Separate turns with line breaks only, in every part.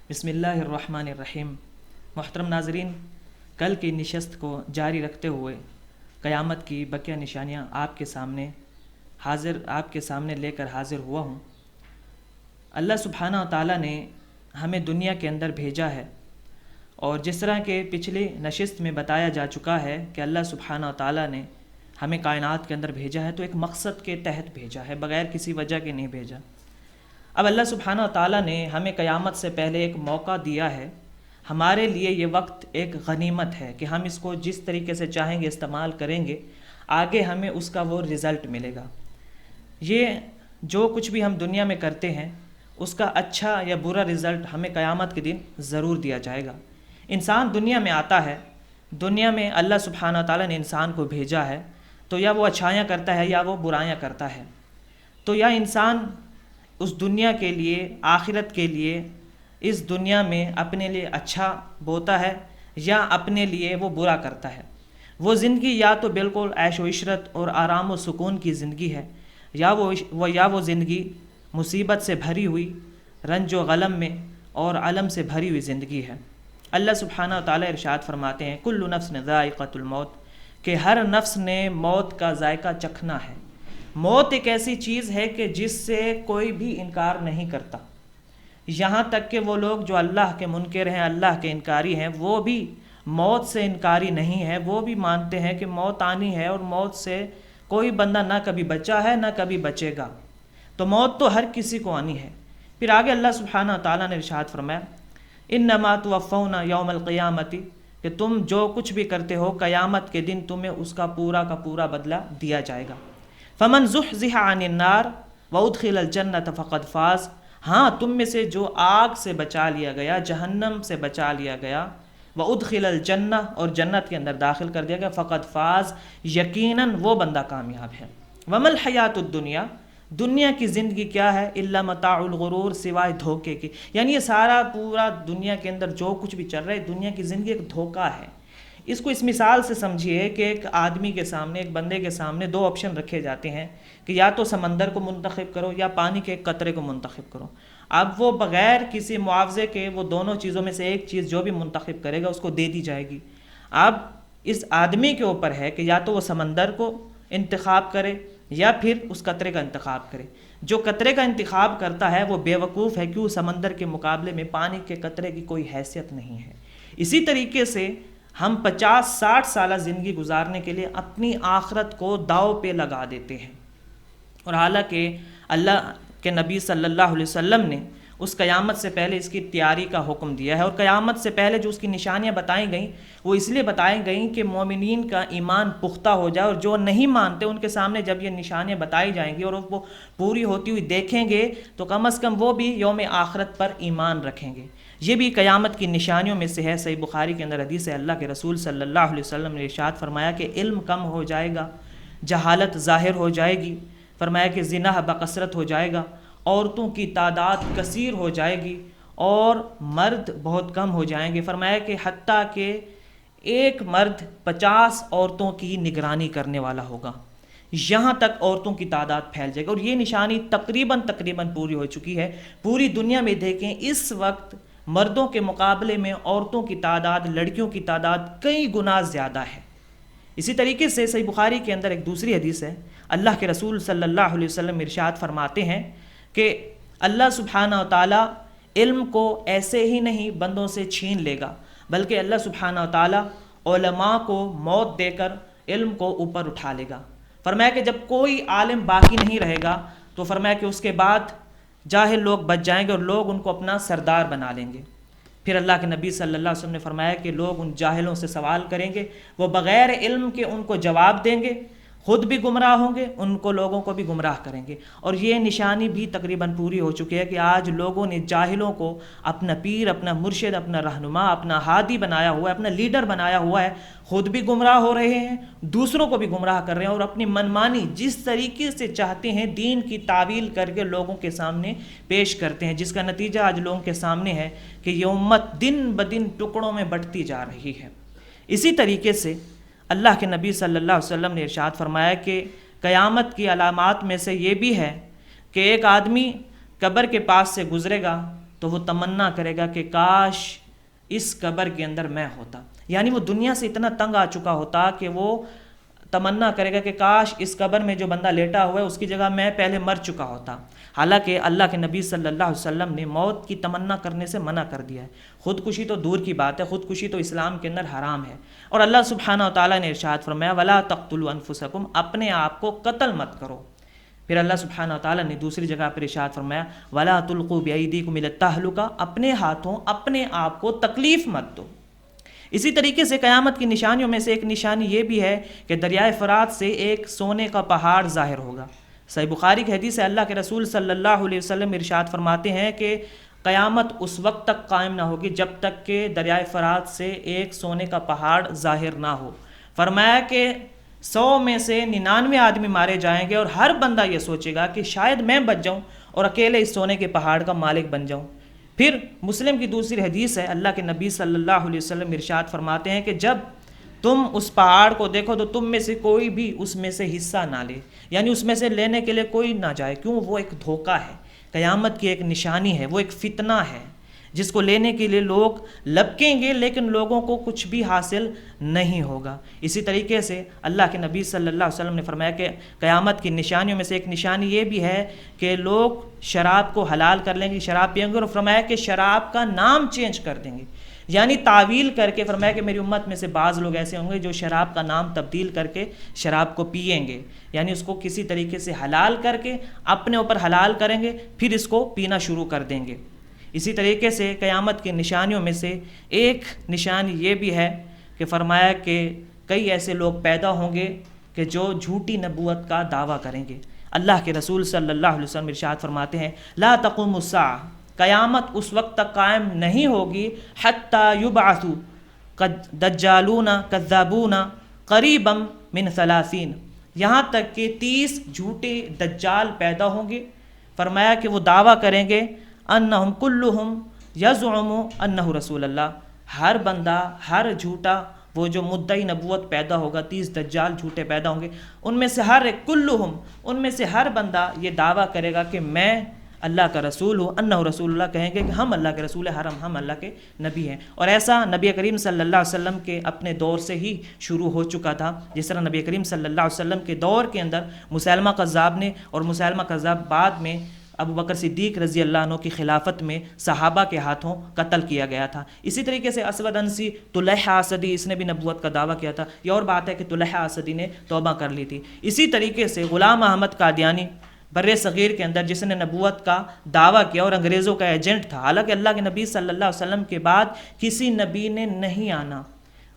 بسم اللہ الرحمن الرحیم۔ محترم ناظرین، کل کی نشست کو جاری رکھتے ہوئے قیامت کی بقیہ نشانیاں آپ کے سامنے لے کر حاضر ہوا ہوں۔ اللہ سبحانہ و تعالیٰ نے ہمیں دنیا کے اندر بھیجا ہے، اور جس طرح کہ پچھلی نشست میں بتایا جا چکا ہے کہ اللہ سبحانہ و تعالیٰ نے ہمیں کائنات کے اندر بھیجا ہے تو ایک مقصد کے تحت بھیجا ہے، بغیر کسی وجہ کے نہیں بھیجا۔ اب اللہ سبحانہ و تعالیٰ نے ہمیں قیامت سے پہلے ایک موقع دیا ہے۔ ہمارے لیے یہ وقت ایک غنیمت ہے کہ ہم اس کو جس طریقے سے چاہیں گے استعمال کریں گے، آگے ہمیں اس کا وہ رزلٹ ملے گا۔ یہ جو کچھ بھی ہم دنیا میں کرتے ہیں اس کا اچھا یا برا رزلٹ ہمیں قیامت کے دن ضرور دیا جائے گا۔ انسان دنیا میں آتا ہے، دنیا میں اللہ سبحانہ و تعالیٰ نے انسان کو بھیجا ہے، تو یا وہ اچھائیاں کرتا ہے یا وہ برائیاں کرتا ہے۔ تو یا انسان اس دنیا کے لیے، آخرت کے لیے اس دنیا میں اپنے لیے اچھا بوتا ہے یا اپنے لیے وہ برا کرتا ہے۔ وہ زندگی یا تو بالکل عیش و عشرت اور آرام و سکون کی زندگی ہے، یا وہ زندگی مصیبت سے بھری ہوئی، رنج و غلم میں اور علم سے بھری ہوئی زندگی ہے۔ اللہ سبحانہ و تعالیٰ ارشاد فرماتے ہیں کل نفس ذائقۃ الموت، کہ ہر نفس نے موت کا ذائقہ چکھنا ہے۔ موت ایک ایسی چیز ہے کہ جس سے کوئی بھی انکار نہیں کرتا، یہاں تک کہ وہ لوگ جو اللہ کے منکر ہیں، اللہ کے انکاری ہیں، وہ بھی موت سے انکاری نہیں ہے۔ وہ بھی مانتے ہیں کہ موت آنی ہے، اور موت سے کوئی بندہ نہ کبھی بچا ہے نہ کبھی بچے گا، تو موت تو ہر کسی کو آنی ہے۔ پھر آگے اللہ سبحانہ تعالیٰ نے ارشاد فرمایا انما توفون یوم القیامت، کہ تم جو کچھ بھی کرتے ہو قیامت کے دن تمہیں اس کا پورا بدلہ دیا جائے گا۔ فمن زحزح عن النار وادخل الجنۃ فقد فاز، ہاں تم میں سے جو آگ سے بچا لیا گیا، جہنم سے بچا لیا گیا، وادخل الجنہ، اور جنت کے اندر داخل کر دیا گیا، فقد فاز، یقیناً وہ بندہ کامیاب ہے۔ وما الحیات الدنیا، دنیا کی زندگی کیا ہے، الا متاع الغرور، سوائے دھوکے کے۔ یعنی یہ سارا پورا دنیا کے اندر جو کچھ بھی چل رہا ہے، دنیا کی زندگی ایک دھوکہ ہے۔ اس کو اس مثال سے سمجھیے کہ ایک آدمی کے سامنے، ایک بندے کے سامنے دو آپشن رکھے جاتے ہیں کہ یا تو سمندر کو منتخب کرو یا پانی کے ایک قطرے کو منتخب کرو۔ اب وہ بغیر کسی معاوضے کے وہ دونوں چیزوں میں سے ایک چیز جو بھی منتخب کرے گا اس کو دے دی جائے گی۔ اب اس آدمی کے اوپر ہے کہ یا تو وہ سمندر کو انتخاب کرے یا پھر اس قطرے کا انتخاب کرے۔ جو قطرے کا انتخاب کرتا ہے وہ بے وقوف ہے، کیوں؟ سمندر کے مقابلے میں پانی کے قطرے کی کوئی حیثیت نہیں ہے۔ اسی طریقے سے ہم 50-60 سالہ زندگی گزارنے کے لیے اپنی آخرت کو داؤ پہ لگا دیتے ہیں، اور حالانکہ اللہ کے نبی صلی اللہ علیہ وسلم نے اس قیامت سے پہلے اس کی تیاری کا حکم دیا ہے، اور قیامت سے پہلے جو اس کی نشانیاں بتائی گئیں وہ اس لیے بتائی گئیں کہ مومنین کا ایمان پختہ ہو جائے، اور جو نہیں مانتے ان کے سامنے جب یہ نشانیاں بتائی جائیں گی اور وہ پوری ہوتی ہوئی دیکھیں گے تو کم از کم وہ بھی یوم آخرت پر ایمان رکھیں گے۔ یہ بھی قیامت کی نشانیوں میں سے ہے۔ صحیح بخاری کے اندر حدیث ہے، اللہ کے رسول صلی اللہ علیہ وسلم نے ارشاد فرمایا کہ علم کم ہو جائے گا، جہالت ظاہر ہو جائے گی، فرمایا کہ زنا بکثرت ہو جائے گا، عورتوں کی تعداد کثیر ہو جائے گی، اور مرد بہت کم ہو جائیں گے۔ فرمایا کہ حتیٰ کہ ایک مرد 50 عورتوں کی نگرانی کرنے والا ہوگا، یہاں تک عورتوں کی تعداد پھیل جائے گی۔ اور یہ نشانی تقریباً پوری ہو چکی ہے۔ پوری دنیا میں دیکھیں اس وقت مردوں کے مقابلے میں عورتوں کی تعداد، لڑکیوں کی تعداد کئی گنا زیادہ ہے۔ اسی طریقے سے صحیح بخاری کے اندر ایک دوسری حدیث ہے، اللہ کے رسول صلی اللہ علیہ وسلم ارشاد فرماتے ہیں کہ اللہ سبحانہ و تعالیٰ علم کو ایسے ہی نہیں بندوں سے چھین لے گا، بلکہ اللہ سبحانہ و تعالیٰ علماء کو موت دے کر علم کو اوپر اٹھا لے گا۔ فرمایا کہ جب کوئی عالم باقی نہیں رہے گا تو فرمایا کہ اس کے بعد جاہل لوگ بچ جائیں گے اور لوگ ان کو اپنا سردار بنا لیں گے۔ پھر اللہ کے نبی صلی اللہ علیہ وسلم نے فرمایا کہ لوگ ان جاہلوں سے سوال کریں گے، وہ بغیر علم کے ان کو جواب دیں گے، خود بھی گمراہ ہوں گے، ان کو لوگوں کو بھی گمراہ کریں گے۔ اور یہ نشانی بھی تقریباً پوری ہو چکی ہے کہ آج لوگوں نے جاہلوں کو اپنا پیر، اپنا مرشد، اپنا رہنما، اپنا ہادی بنایا ہوا ہے، اپنا لیڈر بنایا ہوا ہے، خود بھی گمراہ ہو رہے ہیں، دوسروں کو بھی گمراہ کر رہے ہیں، اور اپنی منمانی جس طریقے سے چاہتے ہیں دین کی تعویل کر کے لوگوں کے سامنے پیش کرتے ہیں، جس کا نتیجہ آج لوگوں کے سامنے ہے کہ یہ امت دن بدن ٹکڑوں میں بٹتی جا رہی ہے۔ اسی طریقے سے اللہ کے نبی صلی اللہ علیہ وسلم نے ارشاد فرمایا کہ قیامت کی علامات میں سے یہ بھی ہے کہ ایک آدمی قبر کے پاس سے گزرے گا تو وہ تمنا کرے گا کہ کاش اس قبر کے اندر میں ہوتا، یعنی وہ دنیا سے اتنا تنگ آ چکا ہوتا کہ وہ تمنا کرے گا کہ کاش اس قبر میں جو بندہ لیٹا ہوا ہے اس کی جگہ میں پہلے مر چکا ہوتا۔ حالانکہ اللہ کے نبی صلی اللہ علیہ وسلم نے موت کی تمنا کرنے سے منع کر دیا ہے۔ خودکشی تو دور کی بات ہے، خودکشی تو اسلام کے اندر حرام ہے، اور اللہ سبحانہ و تعالیٰ نے ارشاد فرمایا وَلَا تَقْتُلُوا أَنفُسَكُمْ، اپنے آپ کو قتل مت کرو۔ پھر اللہ سبحانہ و تعالیٰ نے دوسری جگہ پر ارشاد فرمایا وَلَا تُلْقُوا بِأَيْدِيكُمْ إِلَى التَّهْلُكَةِ، اپنے ہاتھوں اپنے آپ کو تکلیف مت دو۔ اسی طریقے سے قیامت کی نشانیوں میں سے ایک نشانی یہ بھی ہے کہ دریائے فرات سے ایک سونے کا پہاڑ ظاہر ہوگا۔ صحیح بخاری کی حدیث ہے، اللہ کے رسول صلی اللہ علیہ وسلم ارشاد فرماتے ہیں کہ قیامت اس وقت تک قائم نہ ہوگی جب تک کہ دریائے فرات سے ایک سونے کا پہاڑ ظاہر نہ ہو۔ فرمایا کہ 100 میں سے 99 آدمی مارے جائیں گے، اور ہر بندہ یہ سوچے گا کہ شاید میں بچ جاؤں اور اکیلے اس سونے کے پہاڑ کا مالک بن جاؤں۔ پھر مسلم کی دوسری حدیث ہے، اللہ کے نبی صلی اللہ علیہ وسلم ارشاد فرماتے ہیں کہ جب تم اس پہاڑ کو دیکھو تو تم میں سے کوئی بھی اس میں سے حصہ نہ لے، یعنی اس میں سے لینے کے لیے کوئی نہ جائے، کیوں؟ وہ ایک دھوکہ ہے، قیامت کی ایک نشانی ہے، وہ ایک فتنہ ہے جس کو لینے کے لیے لوگ لپکیں گے لیکن لوگوں کو کچھ بھی حاصل نہیں ہوگا۔ اسی طریقے سے اللہ کے نبی صلی اللہ علیہ وسلم نے فرمایا کہ قیامت کی نشانیوں میں سے ایک نشانی یہ بھی ہے کہ لوگ شراب کو حلال کر لیں گے، شراب پئیں گے، اور فرمایا کہ شراب کا نام چینج کر دیں گے، یعنی تعویل کر کے۔ فرمایا کہ میری امت میں سے بعض لوگ ایسے ہوں گے جو شراب کا نام تبدیل کر کے شراب کو پئیں گے، یعنی اس کو کسی طریقے سے حلال کر کے اپنے اوپر حلال کریں گے، پھر اس کو پینا شروع کر دیں گے۔ اسی طریقے سے قیامت کی نشانیوں میں سے ایک نشانی یہ بھی ہے کہ فرمایا کہ کئی ایسے لوگ پیدا ہوں گے کہ جو جھوٹی نبوت کا دعویٰ کریں گے۔ اللہ کے رسول صلی اللہ علیہ وسلم ارشاد فرماتے ہیں لا تقوم الساعہ، قیامت اس وقت تک قائم نہیں ہوگی حتی یبعثوا دجالون کذابون قریبا من 30، یہاں تک کہ 30 جھوٹے دجال پیدا ہوں گے۔ فرمایا کہ وہ دعویٰ کریں گے انہم کلہم یزعم انہ رسول اللہ، ہر بندہ، ہر جھوٹا وہ جو مدعی نبوت پیدا ہوگا، 30 دجال جھوٹے پیدا ہوں گے، ان میں سے ہر ایک کلہم، ان میں سے ہر بندہ یہ دعویٰ کرے گا کہ میں اللہ کا رسول ہوں، انہ رسول اللہ، کہیں گے کہ ہم اللہ کے رسول ہیں، ہم اللہ کے نبی ہیں۔ اور ایسا نبی کریم صلی اللہ علیہ وسلم کے اپنے دور سے ہی شروع ہو چکا تھا، جس طرح نبی کریم صلی اللہ علیہ وسلم کے دور کے اندر مسیلمہ کذاب نے، اور مسیلمہ کذاب بعد میں ابو بکر صدیق رضی اللہ عنہ کی خلافت میں صحابہ کے ہاتھوں قتل کیا گیا تھا۔ اسی طریقے سے اسود انسی، طلحہ اسدی، اس نے بھی نبوت کا دعویٰ کیا تھا۔ یہ اور بات ہے کہ طلحہ اسدی نے توبہ کر لی تھی۔ اسی طریقے سے غلام احمد قادیانی بر صغیر کے اندر جس نے نبوت کا دعویٰ کیا اور انگریزوں کا ایجنٹ تھا، حالانکہ اللہ کے نبی صلی اللہ علیہ وسلم کے بعد کسی نبی نے نہیں آنا،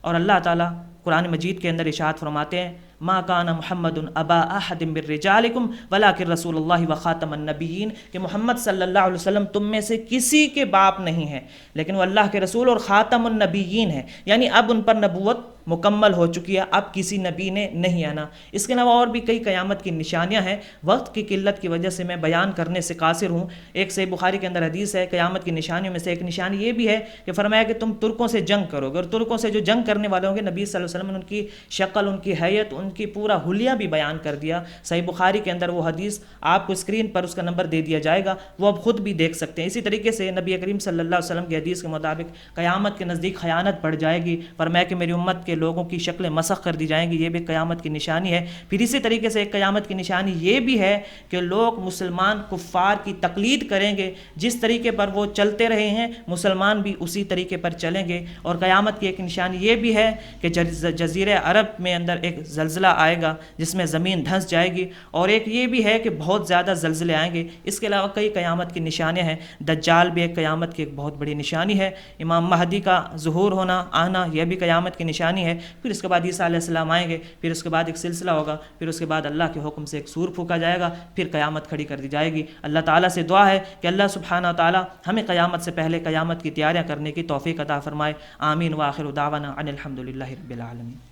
اور اللہ تعالیٰ قرآن مجید کے اندر ارشاد فرماتے ہیں ما کان محمد ابا احد من رجالکم ولکن رسول اللہ وخاتم النبیین، کہ محمد صلی اللہ علیہ وسلم تم میں سے کسی کے باپ نہیں ہے لیکن وہ اللہ کے رسول اور خاتم النبیین ہے، یعنی اب ان پر نبوت مکمل ہو چکی ہے، اب کسی نبی نے نہیں آنا۔ اس کے علاوہ اور بھی کئی قیامت کی نشانیاں ہیں، وقت کی قلت کی وجہ سے میں بیان کرنے سے قاصر ہوں۔ ایک صحیح بخاری کے اندر حدیث ہے، قیامت کی نشانیوں میں سے ایک نشانی یہ بھی ہے کہ فرمایا کہ تم ترکوں سے جنگ کرو گے، اور ترکوں سے جو جنگ کرنے والے ہوں گے نبی صلی اللہ علیہ وسلم نے ان کی شکل، ان کی حیت، ان کی پورا حلیہ بھی بیان کر دیا۔ صحیح بخاری کے اندر وہ حدیث آپ کو اسکرین پر اس کا نمبر دے دیا جائے گا، وہ آپ خود بھی دیکھ سکتے ہیں۔ اسی طریقے سے نبی کریم صلی اللہ علیہ وسلم کی حدیث کے مطابق قیامت کے نزدیک خیانت بڑھ جائے گی، فرمایا کہ میری امت کے لوگوں کی شکلیں مسخ کر دی جائیں گی، یہ بھی قیامت کی نشانی ہے۔ پھر اسی طریقے سے ایک قیامت کی نشانی یہ بھی ہے کہ لوگ مسلمان کفار کی تقلید کریں گے، جس طریقے پر وہ چلتے رہے ہیں مسلمان بھی اسی طریقے پر چلیں گے۔ اور قیامت کی ایک نشانی یہ بھی ہے کہ جزیرہ عرب میں اندر ایک زلزلہ آئے گا جس میں زمین دھنس جائے گی، اور ایک یہ بھی ہے کہ بہت زیادہ زلزلے آئیں گے۔ اس کے علاوہ کئی قیامت کی نشانیاں ہیں، دجال بھی ایک قیامت کی ایک بہت بڑی نشانی ہے، امام مہدی کا ظہور ہونا، آنا، یہ بھی قیامت کی نشانی روحانی ہے. پھر اس کے بعد عیسیٰ علیہ السلام آئیں گے, پھر اس کے بعد ایک سلسلہ ہوگا, پھر اس کے بعد اللہ کے حکم سے ایک سور پھونکا جائے گا, پھر قیامت کھڑی کر دی جائے گی. اللہ تعالیٰ سے دعا ہے کہ اللہ سبحانہ و تعالیٰ ہمیں قیامت سے پہلے قیامت کی تیاریاں کرنے کی توفیق عطا فرمائے. آمین. وآخر دعوانا ان الحمد للہ رب العالمین.